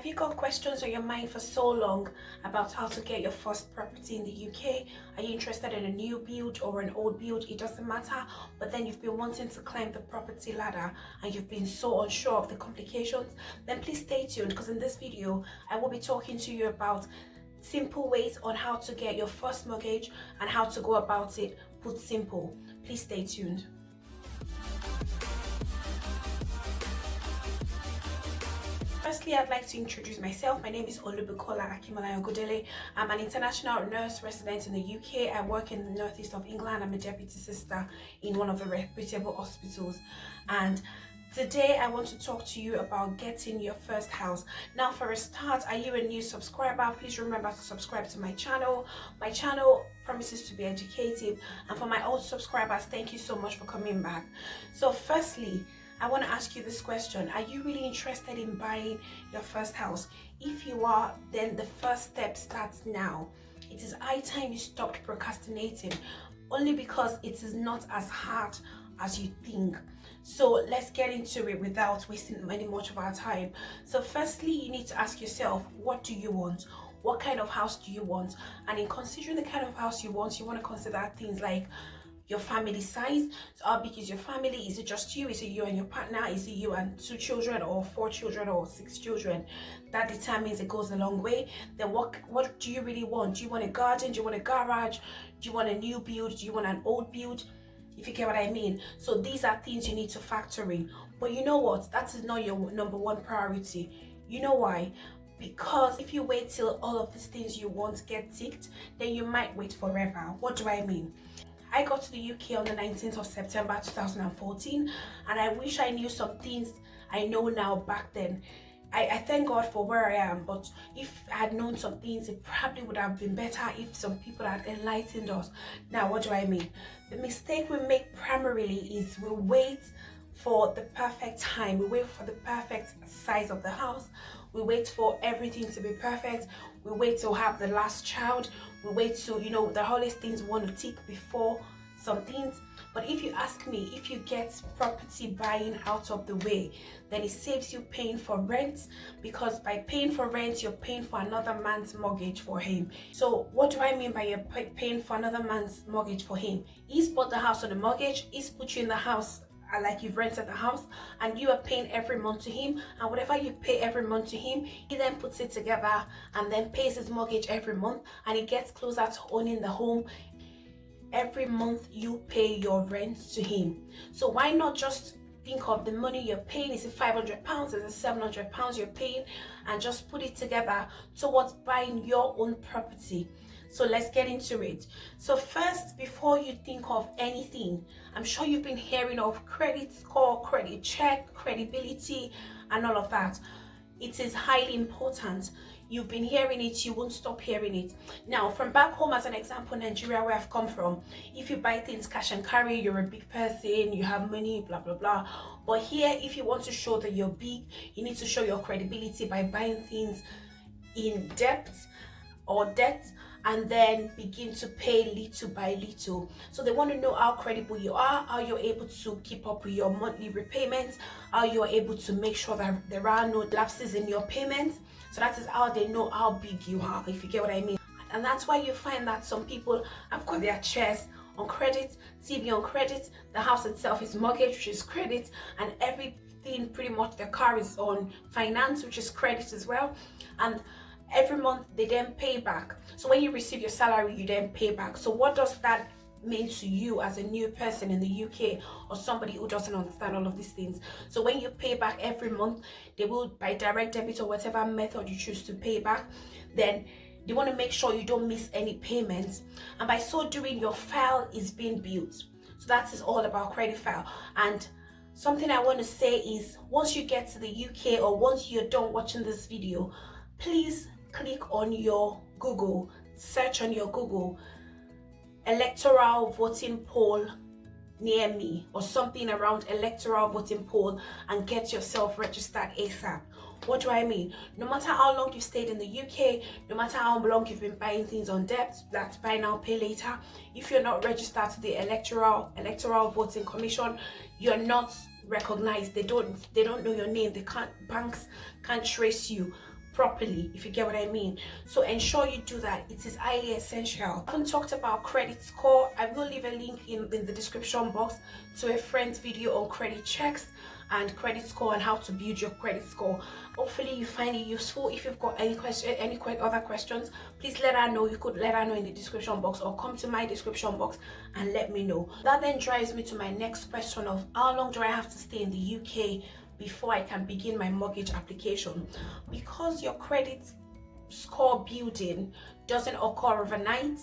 Have you got questions on your mind for so long about how to get your first property in the UK? Are you interested in a new build or an old build? It doesn't matter, but then you've been wanting to climb the property ladder and you've been so unsure of the complications, then please stay tuned, because in this video I will be talking to you about simple ways on how to get your first mortgage and how to go about it. Put simple. Please stay tuned. Firstly, I'd like to introduce myself. My name is Olubukola Akimolayo-Godele. I'm an international nurse resident in the UK. I work in the northeast of England. I'm a deputy sister in one of the reputable hospitals. And today I want to talk to you about getting your first house. Now, for a start, are you a new subscriber? Please remember to subscribe to my channel. My channel promises to be educative. And for my old subscribers, thank you so much for coming back. So firstly, I want to ask you this question. Are you really interested in buying your first house? If you are, then the first step starts now. It is high time you stopped procrastinating, only because it is not as hard as you think. So let's get into it without wasting any much of our time. So firstly, you need to ask yourself, what do you want? What kind of house do you want? And in considering the kind of house you want to consider things like your family size. So how big is your family? Is it just you? Is it you and your partner? Is it you and 2 children or 4 children or 6 children? That determines, it goes a long way. Then what do you really want? Do you want a garden? Do you want a garage? Do you want a new build? Do you want an old build? If you get what I mean. So these are things you need to factor in. But you know what? That is not your number one priority. You know why? Because if you wait till all of these things you want get ticked, then you might wait forever. What do I mean? I got to the UK on the 19th of September 2014, and I wish I knew some things I know now back then. I thank God for where I am, but if I had known some things, it probably would have been better if some people had enlightened us. Now, what do I mean? The mistake we make primarily is we wait for the perfect time. We wait for the perfect size of the house. We wait for everything to be perfect. We wait to have the last child. We wait to, the hardest things we want to tick before some things. But if you ask me, if you get property buying out of the way, then it saves you paying for rent, because by paying for rent, you're paying for another man's mortgage for him. So what do I mean by you're paying for another man's mortgage for him? He's bought the house on the mortgage. He's put you in the house like you've rented the house, and you are paying every month to him, and whatever you pay every month to him, he then puts it together and then pays his mortgage every month, and he gets closer to owning the home. Every month you pay your rent to him. So why not just think of the money you're paying? Is it £500? Is it £700 you're paying? And just put it together towards buying your own property. So let's get into it. So first, before you think of anything, I'm sure you've been hearing of credit score, credit check, credibility, and all of that. It is highly important. You've been hearing it, you won't stop hearing it. Now, from back home, as an example, Nigeria, where I've come from, if you buy things cash and carry, you're a big person, you have money, blah, blah, blah. But here, if you want to show that you're big, you need to show your credibility by buying things in debt, and then begin to pay little by little. So they want to know how credible you are, how you're able to keep up with your monthly repayments, how you're able to make sure that there are no lapses in your payments. So that is how they know how big you are, if you get what I mean. And that's why you find that some people have got their chairs on credit, TV on credit, the house itself is mortgage, which is credit, and everything, pretty much their car is on finance, which is credit as well. And every month they then pay back. So when you receive your salary, you then pay back. So what does that mean to you as a new person in the UK, or somebody who doesn't understand all of these things? So when you pay back every month, they will, by direct debit or whatever method you choose to pay back, then they want to make sure you don't miss any payments. And by so doing, your file is being built. So that is all about credit file. And something I want to say is, once you get to the UK, or once you're done watching this video, please click on your Google, search on your Google, electoral voting poll near me, or something around electoral voting poll, and get yourself registered ASAP. What do I mean? No matter how long you've stayed in the UK, no matter how long you've been buying things on debt, that's buy now, pay later, if you're not registered to the electoral voting commission, you're not recognized. They don't know your name. Banks can't trace you. properly, if you get what I mean. So ensure you do that. It is highly essential. I haven't talked about credit score. I will leave a link in the description box to a friend's video on credit checks and credit score and how to build your credit score. Hopefully you find it useful. If you've got any other questions, please let her know. You could let her know in the description box or come to my description box and let me know. That then drives me to my next question of how long do I have to stay in the UK before I can begin my mortgage application? Because your credit score building doesn't occur overnight,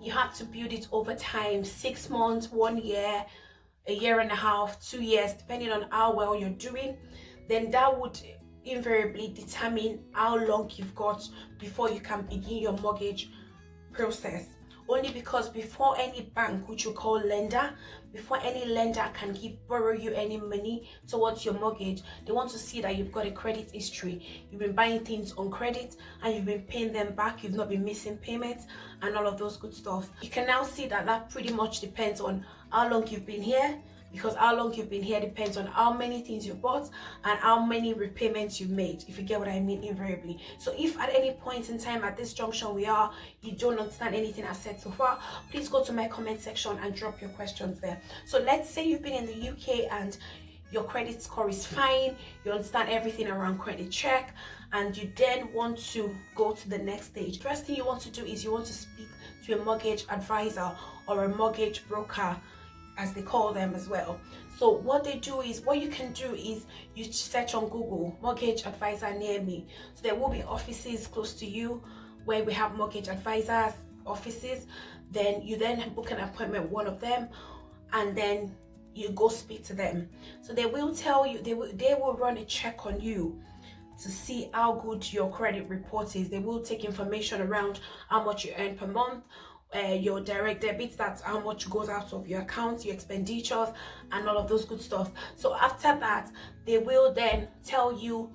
you have to build it over time, 6 months, 1 year, a year and a half, 2 years, depending on how well you're doing. Then that would invariably determine how long you've got before you can begin your mortgage process. Only because before any bank, which you call lender, before any lender can borrow you any money towards your mortgage, they want to see that you've got a credit history. You've been buying things on credit and you've been paying them back. You've not been missing payments and all of those good stuff. You can now see that that pretty much depends on how long you've been here, because how long you've been here depends on how many things you bought and how many repayments you made, if you get what I mean, invariably. So if at any point in time at this junction you don't understand anything I've said so far, please go to my comment section and drop your questions there. So let's say you've been in the UK and your credit score is fine, you understand everything around credit check, and you then want to go to the next stage. First thing you want to do is you want to speak to a mortgage advisor or a mortgage broker, as they call them as well. So what you can do is you search on Google mortgage advisor near me. So there will be offices close to you where we have mortgage advisors offices. Then you book an appointment with one of them and then you go speak to them. So they will tell you, they will run a check on you to see how good your credit report is. They will take information around how much you earn per month, your direct debits, that's how much goes out of your account, your expenditures and all of those good stuff. So after that, they will then tell you,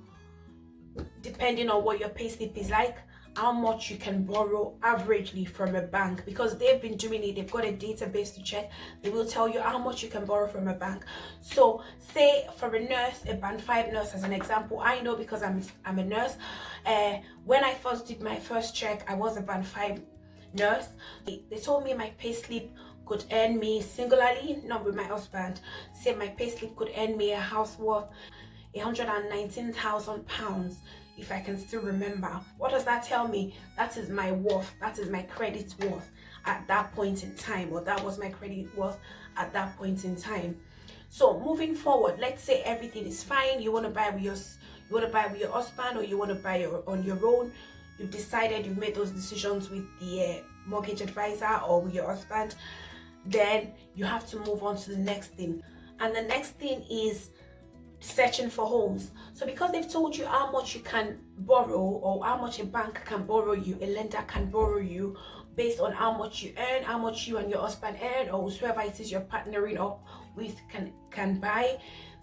depending on what your payslip is like, how much you can borrow averagely from a bank, because they've been doing it. They've got a database to check. They will tell you how much you can borrow from a bank. So say for a nurse, a band 5 nurse as an example, I know because I'm a nurse. When I first did my first check, I was a band 5 nurse. They told me my payslip could earn me singularly, not with my husband. Say my payslip could earn me a house worth £119,000, if I can still remember. What does that tell me? That is my worth. That is my credit worth at that point in time, or that was my credit worth at that point in time. So moving forward, let's say everything is fine. You want to buy with your husband, or you want to buy on your own. You've decided, you've made those decisions with the mortgage advisor or with your husband. Then you have to move on to the next thing, and the next thing is searching for homes. So because they've told you how much you can borrow, or how much a bank can borrow you, a lender can borrow you based on how much you earn, how much you and your husband earn, or whoever it is you're partnering up with can buy,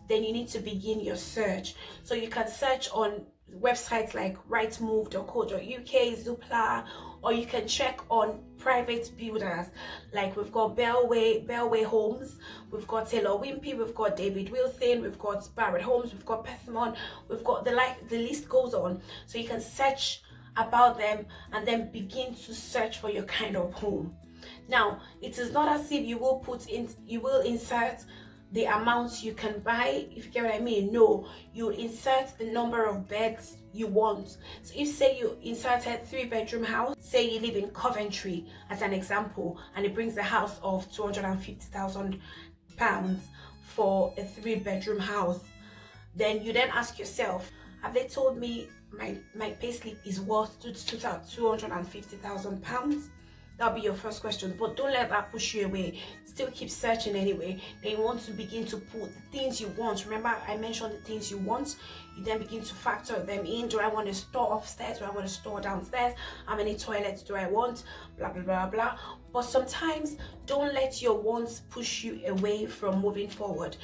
then you need to begin your search. So you can search on websites like rightmove.co.uk, Zoopla, or you can check on private builders. Like we've got Bellway Homes, we've got Taylor Wimpey, we've got David Wilson, we've got Barrett Homes, we've got Persimmon, we've got the list goes on. So you can search about them and then begin to search for your kind of home. Now, it is not as if you will insert the amounts you can buy, if you get what I mean. No, you insert the number of beds you want. So if say you inserted 3-bedroom house, say you live in Coventry as an example, and it brings the house of £250,000 for a 3-bedroom house, then you then ask yourself, have they told me my payslip is worth £250,000? That'll be your first question, but don't let that push you away. Still keep searching anyway. Then you want to begin to put the things you want. Remember, I mentioned the things you want. You then begin to factor them in. Do I want to store upstairs? Do I want to store downstairs? How many toilets do I want? Blah, blah, blah, blah. But sometimes don't let your wants push you away from moving forward.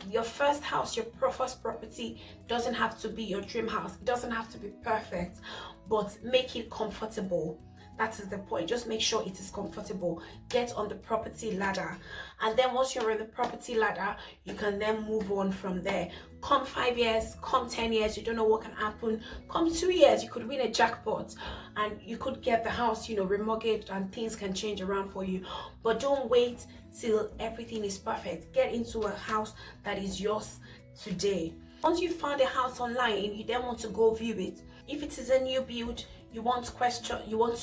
Your first house, your first property doesn't have to be your dream house. It doesn't have to be perfect, but make it comfortable. That is the point. Just make sure it is comfortable. Get on the property ladder, and then once you're on the property ladder, you can then move on from there. Come 5 years, come 10 years, you don't know what can happen. Come 2 years, you could win a jackpot and you could get the house, remortgaged, and things can change around for you. But don't wait till everything is perfect. Get into a house that is yours today. Once you found a house online, you then want to go view it. If it is a new build, you want to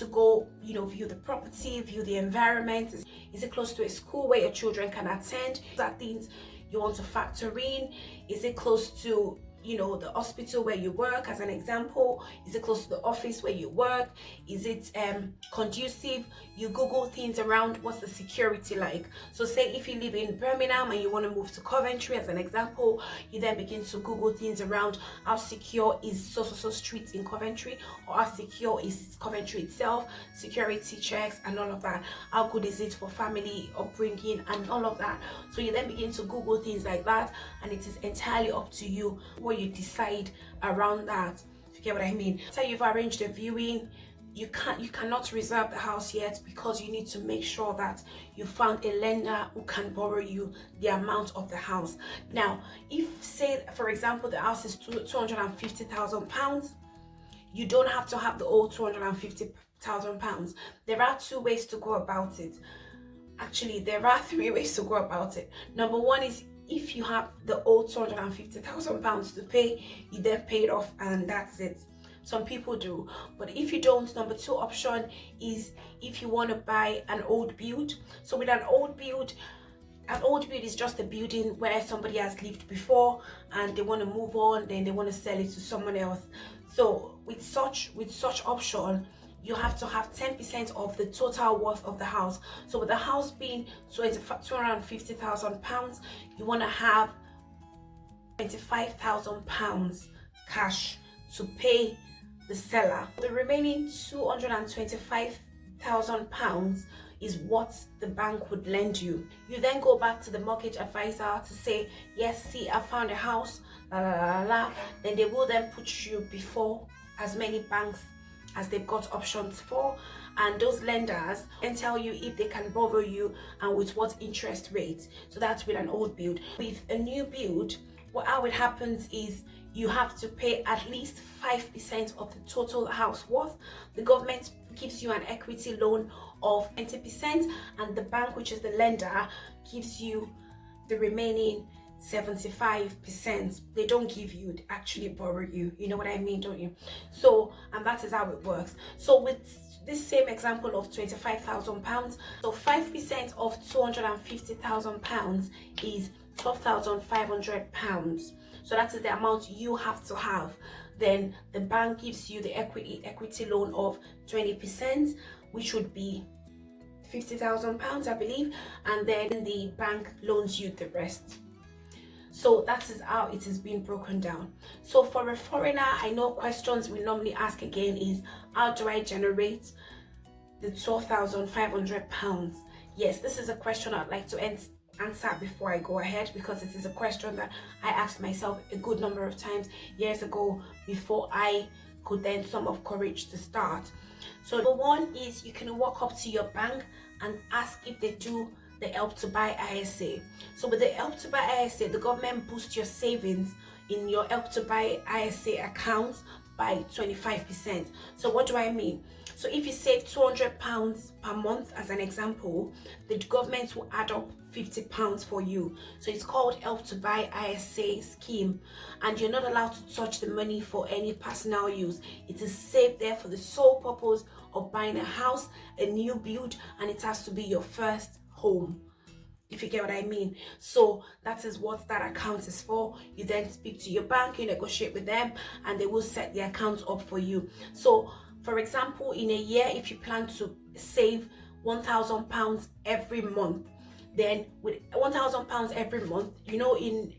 go, view the property, view the environment. Is it close to a school where your children can attend? That things you want to factor in. Is it close to the hospital where you work, as an example? Is it close to the office where you work? Is it conducive? You Google things around. What's the security like? So say if you live in Birmingham and you want to move to Coventry, as an example, you then begin to Google things around. How secure is so street in Coventry, or how secure is Coventry itself? Security checks and all of that. How good is it for family upbringing and all of that? So you then begin to Google things like that, and it is entirely up to you what you decide around that. You get what I mean? So you've arranged a viewing, you cannot reserve the house yet, because you need to make sure that you found a lender who can borrow you the amount of the house. Now, if, say for example, the house is £250,000, you don't have to have the whole £250,000. There are 2 ways to go about it. Actually, there are 3 ways to go about it. Number one is, if you have the old £250,000 to pay, you then pay it off and that's it. Some people do, but if you don't, number 2 option is if you want to buy an old build. So with an old build is just a building where somebody has lived before and they want to move on, then they want to sell it to someone else. So with such option, you have to have 10% of the total worth of the house. So with the house being £250,000, you want to have £25,000 cash to pay the seller. The remaining £225,000 is what the bank would lend you. You then go back to the mortgage advisor to say, yes, see, I found a house, la la la la. Then they will then put you before as many banks as they've got options for, and those lenders can tell you if they can borrow you and with what interest rate. So that's with an old build. With a new build, how it happens is you have to pay at least 5% of the total house worth. The government gives you an equity loan of 20%, and the bank, which is the lender, gives you the remaining 75%. They don't give you, they actually borrow you. You know what I mean, don't you? So, and that is how it works. So with this same example of £25,000, so 5% of £250,000 is £12,500. So that is the amount you have to have. Then the bank gives you the equity loan of 20%, which would be £50,000, I believe, and then the bank loans you the rest. So that is how it is being broken down. So for a foreigner, I know questions we normally ask again is, how do I generate the £12,500? Yes, this is a question I'd like to answer before I go ahead, because it is a question that I asked myself a good number of times years ago before I could then sum up courage to start. So number one is, you can walk up to your bank and ask if they do the Help to Buy ISA. So with the Help to Buy ISA, the government boosts your savings in your Help to Buy ISA account by 25%. So what do I mean? So if you save £200 per month, as an example, the government will add up £50 for you. So it's called Help to Buy ISA scheme, and you're not allowed to touch the money for any personal use. It is saved there for the sole purpose of buying a house, a new build, and it has to be your first home, if you get what I mean. So that is what that account is for. You then speak to your bank, you negotiate with them, and they will set the account up for you. So for example, in a year, if you plan to save £1,000 every month, then with £1,000 every month, in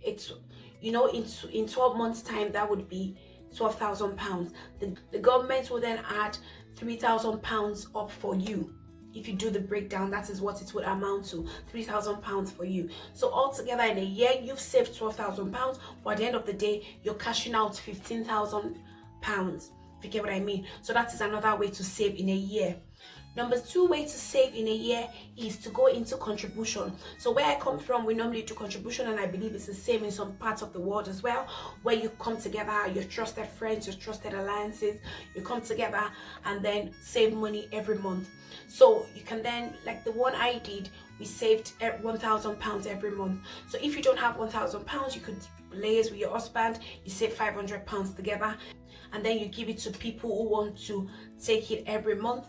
12 months time, that would be £12,000. The government will then add £3,000 up for you. If you do the breakdown, that is what it would amount to, £3,000 for you. So altogether in a year, you've saved £12,000, but at the end of the day, you're cashing out £15,000. if you get what I mean. So that is another way to save in a year. Number 2 way to save in a year is to go into contribution. So where I come from, we normally do contribution, and I believe it's the same in some parts of the world as well, where you come together, your trusted friends, your trusted alliances, you come together and then save money every month. So you can then, like the one I did, we saved £1,000 every month. So if you don't have £1,000, you could liaise with your husband, you save £500 together, and then you give it to people who want to take it every month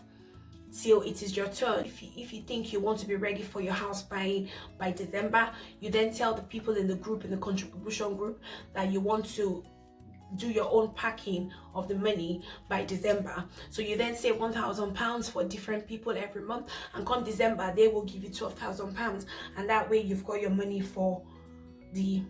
till it is your turn. If you think you want to be ready for your house buying by December, you then tell the people in the group, in the contribution group, that you want to do your own packing of the money by December. So you then save £1,000 for different people every month, and come December they will give you £12,000, and that way you've got your money for the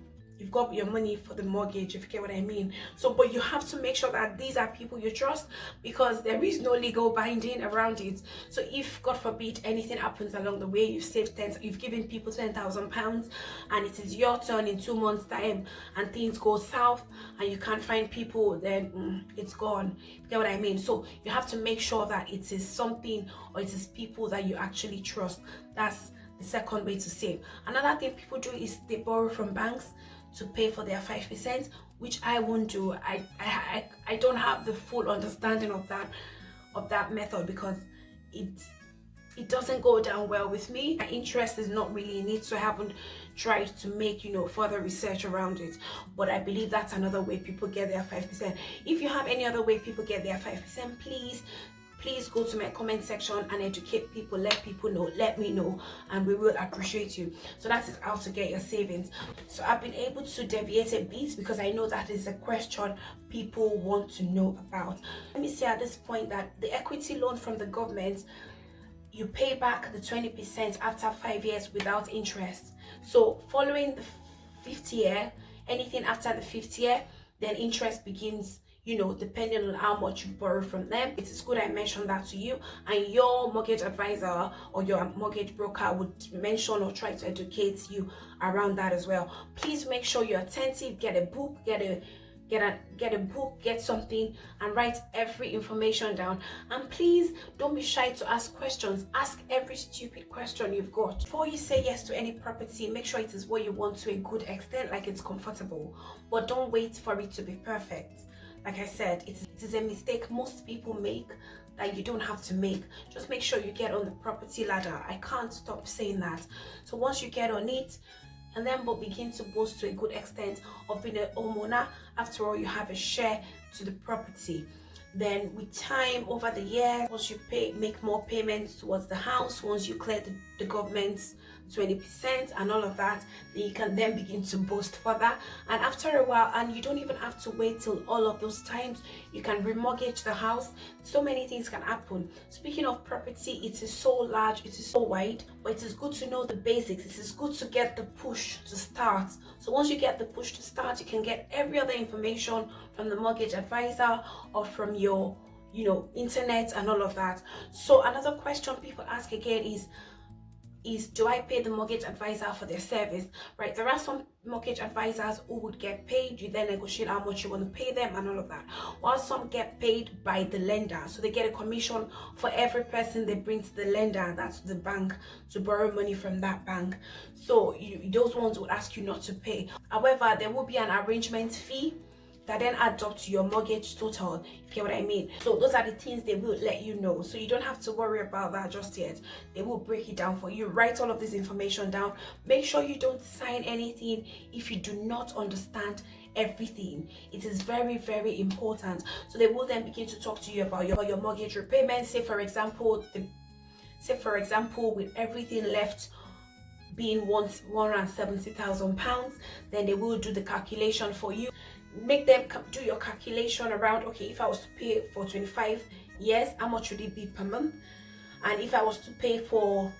mortgage, if you get what I mean. So but you have to make sure that these are people you trust, because there is no legal binding around it. So if God forbid anything happens along the way, you've given people £10,000 and it is your turn in 2 months time and things go south and you can't find people, then it's gone, you get what I mean. So you have to make sure that it is something, or it is people that you actually trust. That's the second way to save. Another thing people do is they borrow from banks to pay for their 5%, which I won't do. I don't have the full understanding of that method, because it doesn't go down well with me. My interest is not really in it, so I haven't tried to make further research around it. But I believe that's another way people get their 5%. If you have any other way people get their 5%, please go to my comment section and educate people, let people know, let me know, and we will appreciate you. So that is how to get your savings. So I've been able to deviate a bit, because I know that is a question people want to know about. Let me say at this point that the equity loan from the government, you pay back the 20% after 5 years without interest. So following the 5th year, anything after the 5th year, then interest begins, depending on how much you borrow from them. It is good I mentioned that to you, and your mortgage advisor or your mortgage broker would mention or try to educate you around that as well. Please make sure you're attentive. Get a book, get something, and write every information down. And please don't be shy to ask questions. Ask every stupid question you've got. Before you say yes to any property, make sure it is what you want to a good extent, like it's comfortable, but don't wait for it to be perfect. Like I said, it is a mistake most people make that you don't have to make. Just make sure you get on the property ladder. I can't stop saying that. So once you get on it, and then begin to boast to a good extent of being a homeowner, after all, you have a share to the property. Then with time, over the years, once you make more payments towards the house, once you clear the government's 20% and all of that, then you can then begin to boast further. And after a while, and you don't even have to wait till all of those times, you can remortgage the house. So many things can happen. Speaking of property, it is so large, it is so wide, but it is good to know the basics. It is good to get the push to start. So once you get the push to start, you can get every other information from the mortgage advisor or from your internet and all of that. So another question people ask again is do I pay the mortgage advisor for their service? Right, there are some mortgage advisors who would get paid. You then negotiate how much you want to pay them and all of that, while some get paid by the lender, so they get a commission for every person they bring to the lender, that's the bank, to borrow money from that bank. So those ones would ask you not to pay. However, there will be an arrangement fee that then adds up to your mortgage total, if you get what I mean. So those are the things they will let you know, so you don't have to worry about that just yet. They will break it down for you. Write all of this information down. Make sure you don't sign anything if you do not understand everything. It is very, very important. So they will then begin to talk to you about your mortgage repayment. Say for example, with everything left being £170,000, then they will do the calculation for you. Make them do your calculation around, okay, if I was to pay for 25 years, how much would it be per month? And if I was to pay for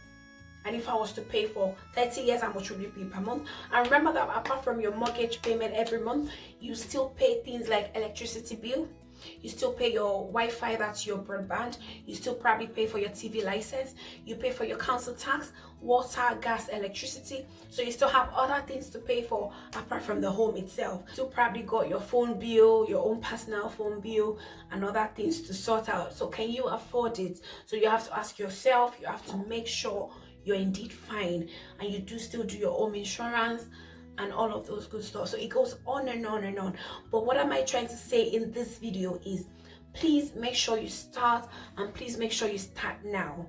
30 years, how much would it be per month? And remember that apart from your mortgage payment every month, you still pay things like electricity bill, You still pay your Wi-Fi, that's your broadband. You still probably pay for your TV license. You pay for your council tax, water, gas, electricity. So you still have other things to pay for apart from the home itself. You still probably got your phone bill, your own personal phone bill, and other things to sort out. So can you afford it? So you have to ask yourself, you have to make sure you're indeed fine, and you do still do your home insurance and all of those good stuff. So it goes on and on and on. But what am I trying to say in this video is, please make sure you start, and please make sure you start now.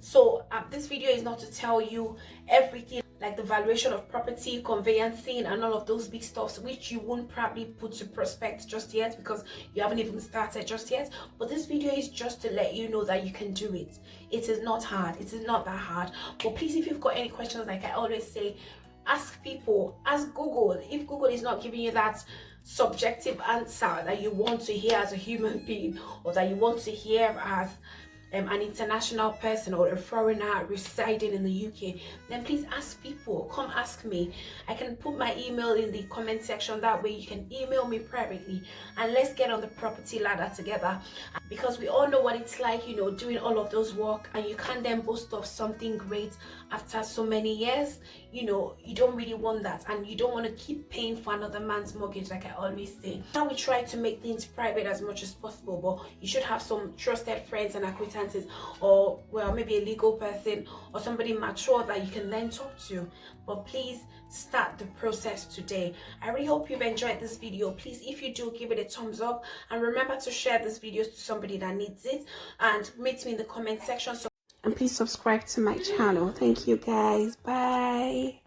So this video is not to tell you everything like the valuation of property, conveyancing, and all of those big stuffs which you won't probably put to prospect just yet because you haven't even started just yet. But this video is just to let you know that you can do it. It is not hard. It is not that hard. But please, if you've got any questions, like I always say, ask people, ask Google. If Google is not giving you that subjective answer that you want to hear as a human being, or that you want to hear as an international person or a foreigner residing in the UK, then please ask people. Come ask me. I can put my email in the comment section. That way you can email me privately, and let's get on the property ladder together, because we all know what it's like, you know, doing all of those work and you can't then boast of something great after so many years. You know, you don't really want that, and you don't want to keep paying for another man's mortgage, like I always say. Now we try to make things private as much as possible, but you should have some trusted friends and acquaintances, or well, maybe a legal person or somebody mature that you can then talk to. But please start the process today. I really hope you've enjoyed this video. Please, if you do, give it a thumbs up, and remember to share this video to somebody that needs it, and meet me in the comment section. And please subscribe to my channel. Thank you guys. Bye.